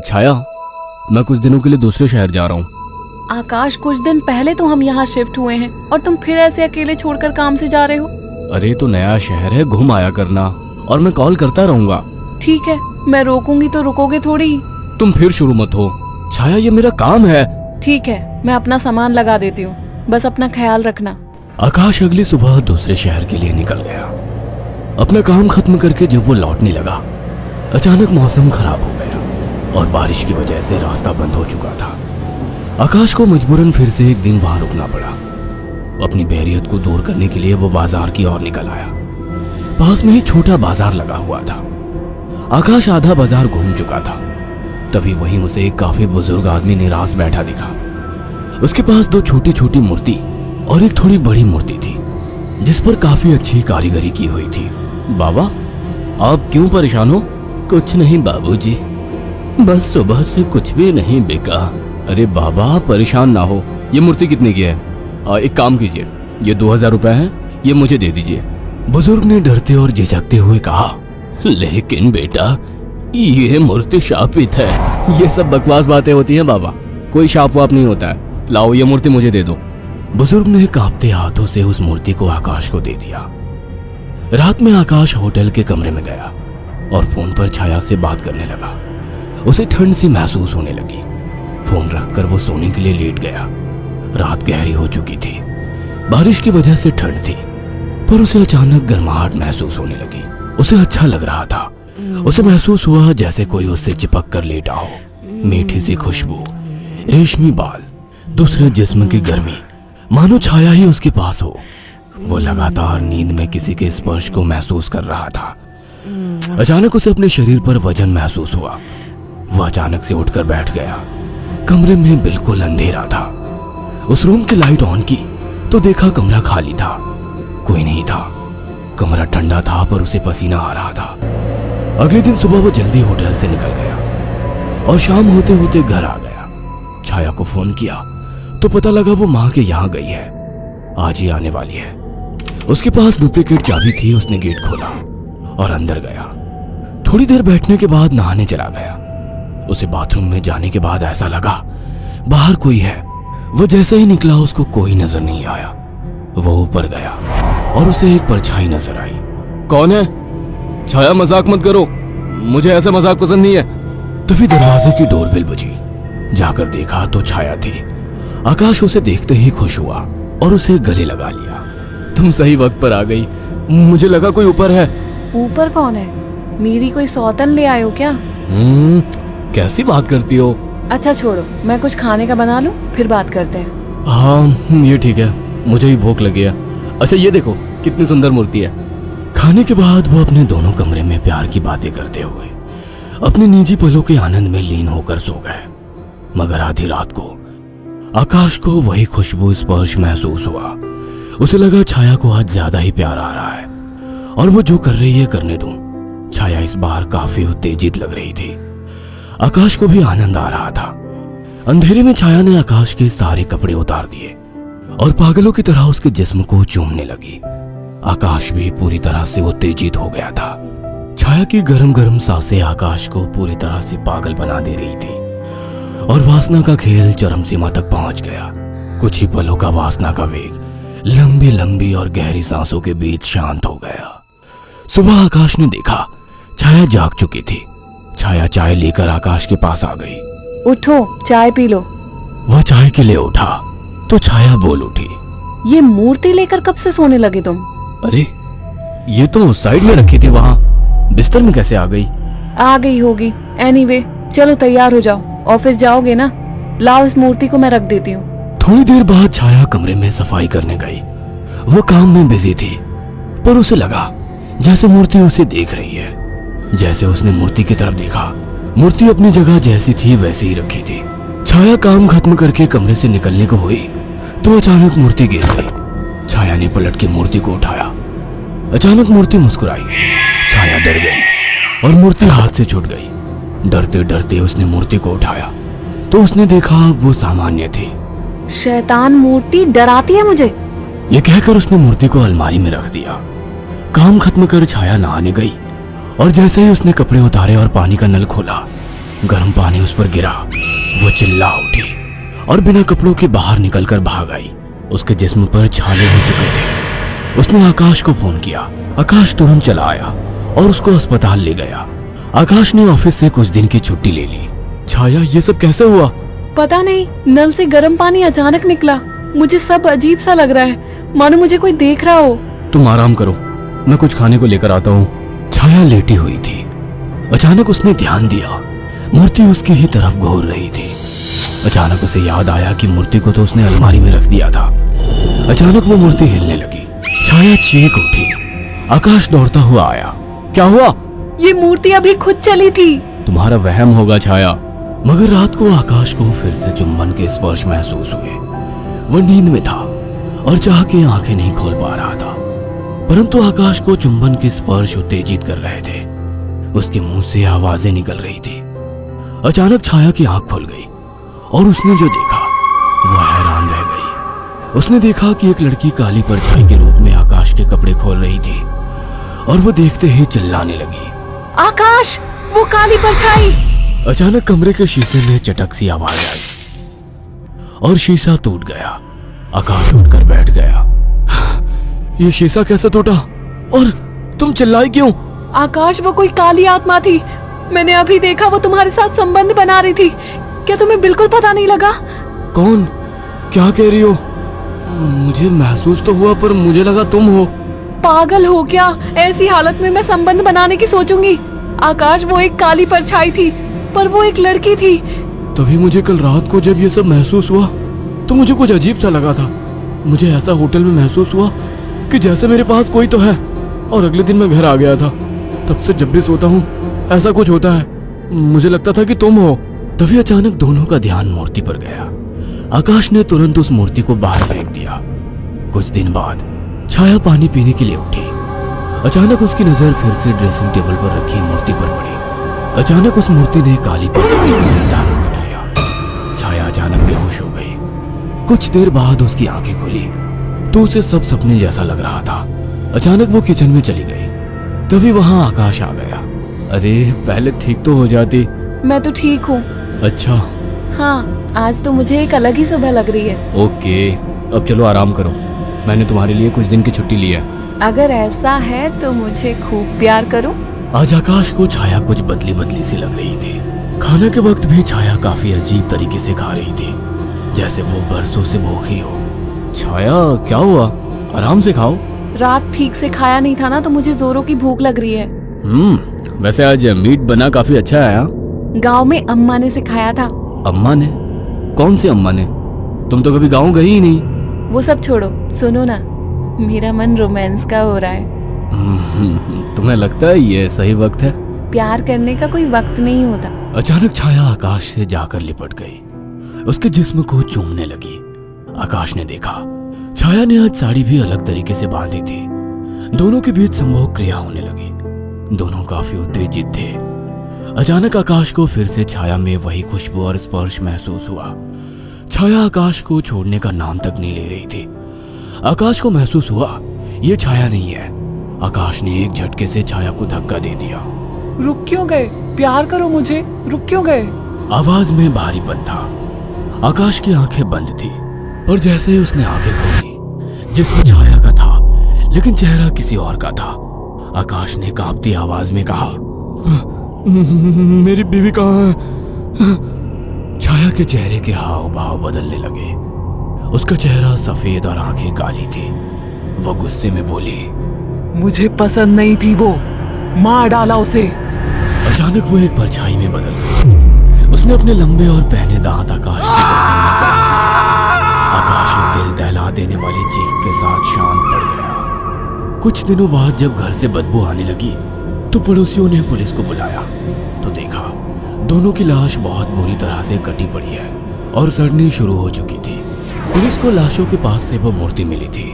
छाया, मैं कुछ दिनों के लिए दूसरे शहर जा रहा हूँ। आकाश, कुछ दिन पहले तो हम यहाँ शिफ्ट हुए हैं और तुम फिर ऐसे अकेले छोड़कर काम से जा रहे हो। अरे तो नया शहर है, घूम आया करना, और मैं कॉल करता रहूंगा। ठीक है, मैं रोकूंगी तो रुकोगे थोड़ी। तुम फिर शुरू मत हो छाया, ये मेरा काम है। ठीक है, मैं अपना सामान लगा देती हूँ, बस अपना ख्याल रखना। आकाश अगली सुबह दूसरे शहर के लिए निकल गया। अपना काम खत्म करके जब वो लौटने लगा, अचानक मौसम खराब हो गया और बारिश की वजह से रास्ता बंद हो चुका था। आकाश को मजबूरन फिर से एक दिन वहां रुकना पड़ा। अपनी बोरियत को दूर करने के लिए वो बाजार की ओर निकल आया। पास में ही छोटा बाजार लगा हुआ था। आकाश आधा बाजार घूम चुका था, तभी वहीं उसे एक काफी बुजुर्ग आदमी निराश बैठा दिखा। उसके पास दो छोटी छोटी मूर्ति और एक थोड़ी बड़ी मूर्ति थी, जिस पर काफी अच्छी कारीगरी की हुई थी। बाबा, आप क्यों परेशान हो? कुछ नहीं बाबूजी, बस सुबह से कुछ भी नहीं बिका। अरे बाबा, परेशान ना हो। ये मूर्ति कितने की है? एक काम कीजिए, ये 2000 रुपए है, ये मुझे दे दीजिए। बुजुर्ग ने डरते और झिझकते हुए कहा, लेकिन बेटा, ये मूर्ति शापित है। ये सब बकवास बातें होती हैं बाबा, कोई शाप वाप नहीं होता है। लाओ, ये मूर्ति मुझे दे दो। बुजुर्ग ने कांपते हाथों से उस मूर्ति को आकाश को दे दिया। रात में आकाश होटल के कमरे में गया और फोन पर छाया से बात करने लगा। उसे ठंड सी महसूस होने लगी। फोन रखकर वो सोने के लिए लेट गया। रात गहरी हो चुकी थी, बारिश की वजह से ठंड थी, पर उसे अचानक गर्माहट महसूस होने लगी। उसे अच्छा लग रहा था। उसे महसूस हुआ जैसे कोई उससे चिपक कर लेटा हो। मीठी सी खुशबू, रेशमी बाल, दूसरे जिस्म की गर्मी, मानो छाया ही उसके पास हो। वो लगातार नींद में किसी के स्पर्श को महसूस कर रहा था। अचानक उसे अपने शरीर पर वजन महसूस हुआ। वो अचानक से उठकर बैठ गया। कमरे में बिल्कुल अंधेरा था। उस रूम की लाइट ऑन की तो देखा कमरा खाली था, कोई नहीं था। कमरा ठंडा था पर उसे पसीना आ रहा था। अगले दिन सुबह वो जल्दी होटल से निकल गया और शाम होते होते घर आ गया। छाया को फोन किया तो पता लगा वो माँ के यहाँ गई है, आज ही आने वाली है। उसके पास डुप्लीकेट चाबी थी। उसने गेट खोला और अंदर गया। थोड़ी देर बैठने के बाद नहाने चला गया। उसे बाथरूम में जाने के बाद ऐसा लगा बाहर कोई है। वो जैसे ही निकला उसको कोई नजर नहीं आया। वो ऊपर गया और उसे एक परछाई नजर आई। कौन है? छाया, मजाक मत करो, मुझे ऐसा मजाक पसंद नहीं है। तभी दरवाजे की डोरबेल बजी। जाकर देखा तो छाया थी। आकाश उसे देखते ही खुश हुआ और उसे गले लगा लिया। तुम सही वक्त पर आ गई, मुझे लगा कोई ऊपर है। ऊपर कौन है? मेरी कोई सौतन ले आए हो क्या? कैसी बात करती हो? अच्छा छोड़ो, मैं कुछ खाने का बना लूं, फिर बात करते हैं। हाँ ये ठीक है, मुझे ही भूख लगी है। अच्छा ये देखो कितनी सुंदर मूर्ति है। खाने के बाद वो अपने दोनों कमरे में प्यार की बातें करते हुए अपने निजी पलों के आनंद में लीन होकर सो गए। मगर आधी रात को आकाश को वही खुशबू स्पर्श महसूस हुआ। उसे लगा छाया को आज ज्यादा ही प्यार आ रहा है और वो जो कर रही है करने दूं। छाया इस बार काफी उत्तेजित लग रही थी। आकाश को भी आनंद आ रहा था। अंधेरे में छाया ने आकाश के सारे कपड़े उतार दिए और पागलों की तरह उसके जिस्म को चूमने लगी। आकाश भी पूरी तरह से उत्तेजित हो गया था। छाया की गरम गरम सांसें आकाश को पूरी तरह से पागल बना दे रही थी और वासना का खेल चरम सीमा तक पहुंच गया। कुछ ही पलों का वासना का वेग लंबी लंबी और गहरी सांसों के बीच शांत हो गया। सुबह आकाश ने देखा छाया जाग चुकी थी। छाया चाय लेकर आकाश के पास आ गई। उठो, चाय पी लो। वह चाय के लिए उठा तो छाया बोल उठी, ये मूर्ति लेकर कब से सोने लगे तुम? अरे ये तो साइड में रखी थी, वहां बिस्तर में कैसे आ गई? आ गई होगी। एनीवे, चलो तैयार हो जाओ, ऑफिस जाओगे ना? लाओ इस मूर्ति को मैं रख देती हूँ। थोड़ी देर बाद छाया कमरे में सफाई करने गई। वो काम में बिजी थी, पर उसे लगा जैसे मूर्ति उसे देख रही है। जैसे उसने मूर्ति की तरफ देखा, मूर्ति अपनी जगह जैसी थी वैसी ही रखी थी। छाया काम खत्म करके कमरे से निकलने को हुई तो अचानक मूर्ति गिर गई। छाया ने पलट के मूर्ति को उठाया। अचानक मूर्ति मुस्कुराई। छाया डर गई और मूर्ति हाथ से छूट गई। डरते डरते उसने मूर्ति को उठाया तो उसने देखा वो सामान्य थी। शैतान मूर्ति डराती है मुझे, ये कहकर उसने मूर्ति को अलमारी में रख दिया। काम खत्म कर छाया नहाने गई और जैसे ही उसने कपड़े उतारे और पानी का नल खोला गर्म पानी उस पर गिरा। वो चिल्ला उठी और बिना कपड़ों के बाहर निकलकर भाग आई। उसके जिस्म पर छाले हो चुके थे। उसने आकाश को फोन किया। आकाश तुरंत चला आया और उसको अस्पताल ले गया। आकाश ने ऑफिस से कुछ दिन की छुट्टी ले ली। छाया, ये सब कैसे हुआ? पता नहीं, नल से गर्म पानी अचानक निकला। मुझे सब अजीब सा लग रहा है, मानो मुझे कोई देख रहा हो। तुम आराम करो, मैं कुछ खाने को लेकर आता हूँ। छाया लेटी हुई थी। अचानक उसने ध्यान दिया, मूर्ति उसकी ही तरफ घूर रही थी। अचानक उसे याद आया कि मूर्ति को तो उसने अलमारी में रख दिया था। अचानक वो मूर्ति हिलने लगी। छाया चीख उठी। आकाश दौड़ता हुआ आया। क्या हुआ? ये मूर्ति अभी खुद चली थी। तुम्हारा वहम होगा छाया। मगर रात को आकाश को फिर से चुंबन के स्पर्श महसूस हुए। वो नींद में था और चाह के आंखें नहीं खोल पा रहा था, परंतु आकाश को चुंबन के स्पर्श उत्तेजित कर रहे थे। उसके मुंह से आवाजें निकल रही थी। अचानक छाया की आंख खुल गई और उसने जो देखा वो हैरान रह गई। उसने देखा कि एक लड़की काली परछाई के रूप में आकाश के कपड़े खोल रही थी और वो देखते ही चिल्लाने लगी, आकाश, वो काली परछाई! अचानक कमरे के शीशे में चटक सी आवाज आई और शीशा टूट गया। आकाश उठकर बैठ गया। ये शीशा कैसे टूटा? और तुम चिल्लाई क्यों? आकाश, वो कोई काली आत्मा थी। मैंने अभी देखा, वो तुम्हारे साथ संबंध बना रही थी। क्या तुम्हें बिल्कुल पता नहीं लगा? कौन? क्या कह रही हो? मुझे महसूस तो हुआ, पर मुझे लगा तुम हो। पागल हो क्या? ऐसी हालत में मैं संबंध बनाने की सोचूंगी? आकाश, वो एक काली परछाई थी, पर वो एक लड़की थी। तभी मुझे कल रात को जब ये सब महसूस हुआ तो मुझे कुछ अजीब सा लगा था। मुझे ऐसा होटल में महसूस हुआ कि जैसे मेरे पास कोई तो है। और अगले दिन मैं घर आ गया था। तब से जब भी सोता हूँ ऐसा कुछ होता है। मुझे लगता था कि तुम हो। तभी अचानक दोनों का ध्यान मूर्ति पर गया। आकाश ने तुरंत उस मूर्ति को बाहर फेंक दिया। कुछ दिन बाद छाया पानी पीने के लिए उठी। अचानक उसकी नजर फिर से ड्रेसिंग टेबल पर रखी मूर्ति पर पड़ी। अचानक उस मूर्ति ने काली परछाई का रूप धारण कर लिया। छाया अचानक बेहोश हो गई। कुछ देर बाद उसकी आंखें खुली तो उसे सब सपने जैसा लग रहा था। अचानक वो किचन में चली गई। तभी वहां आकाश आ गया। अरे, पहले ठीक तो हो जाती। मैं तो ठीक हूँ। अच्छा। हाँ, आज तो मुझे एक अलग ही सुबह लग रही है। ओके, अब चलो आराम करो। मैंने तुम्हारे लिए कुछ दिन की छुट्टी ली है। अगर ऐसा है तो मुझे खूब प्यार करो। आज आकाश को छाया कुछ बदली बदली सी लग रही थी। खाने के वक्त भी छाया काफी अजीब तरीके से खा रही थी, जैसे वो बरसों से भूखी हो। छाया, क्या हुआ? आराम से खाओ। रात ठीक से खाया नहीं था ना, तो मुझे जोरों की भूख लग रही है। वैसे आज मीट बना काफी अच्छा है। गांव में अम्मा ने सिखाया था। अम्मा ने? कौन सी अम्मा ने? तुम तो कभी गांव गई ही नहीं। वो सब छोड़ो, सुनो ना, मेरा मन रोमांस का हो रहा है। तुम्हें लगता है ये सही वक्त है? प्यार करने का कोई वक्त नहीं होता। अचानक छाया आकाश से जाकर लिपट गई। उसके जिस्म को चूमने लगी। आकाश ने देखा छाया ने आज साड़ी भी अलग तरीके से बांधी थी। दोनों के बीच संभोग क्रिया होने लगी। दोनों काफी उत्तेजित थे। अचानक आकाश को फिर से छाया में वही खुशबू और स्पर्श महसूस हुआ। छाया आकाश को छोड़ने का नाम तक नहीं ले रही थी। आकाश को महसूस हुआ ये छाया नहीं है। आकाश ने एक झटके से छाया को धक्का दे दिया। रुक क्यों गए? प्यार करो मुझे, रुक क्यों गए? आवाज में भारीपन था। आकाश की आंखें बंद थी और जैसे ही उसने आंखें खोली, जिसमें छाया का था लेकिन चेहरा किसी और का था। आकाश ने कांपती आवाज में कहा, मेरी बीवी कहाँ है? छाया के चेहरे के हाव भाव बदलने लगे। उसका चेहरा सफेद और आंखें काली थी। वो गुस्से में बोली, मुझे पसंद नहीं थी वो, मार डाला उसे। अचानक वो एक परछाई में बदल गई। उसने अपने लंबे और पहने दांत आकाश की गर्दन में गाड़ दिए। आकाश एक दिल दहला देने वाली चीख के साथ शांत पड़ गया। कुछ दिनों बाद जब घर से बदबू आने लगी तो पड़ोसियों ने पुलिस को बुलाया तो देखा दोनों की लाश बहुत बुरी तरह से कटी पड़ी है और सड़नी शुरू हो चुकी थी। पुलिस को लाशों के पास से वो मूर्ति मिली थी।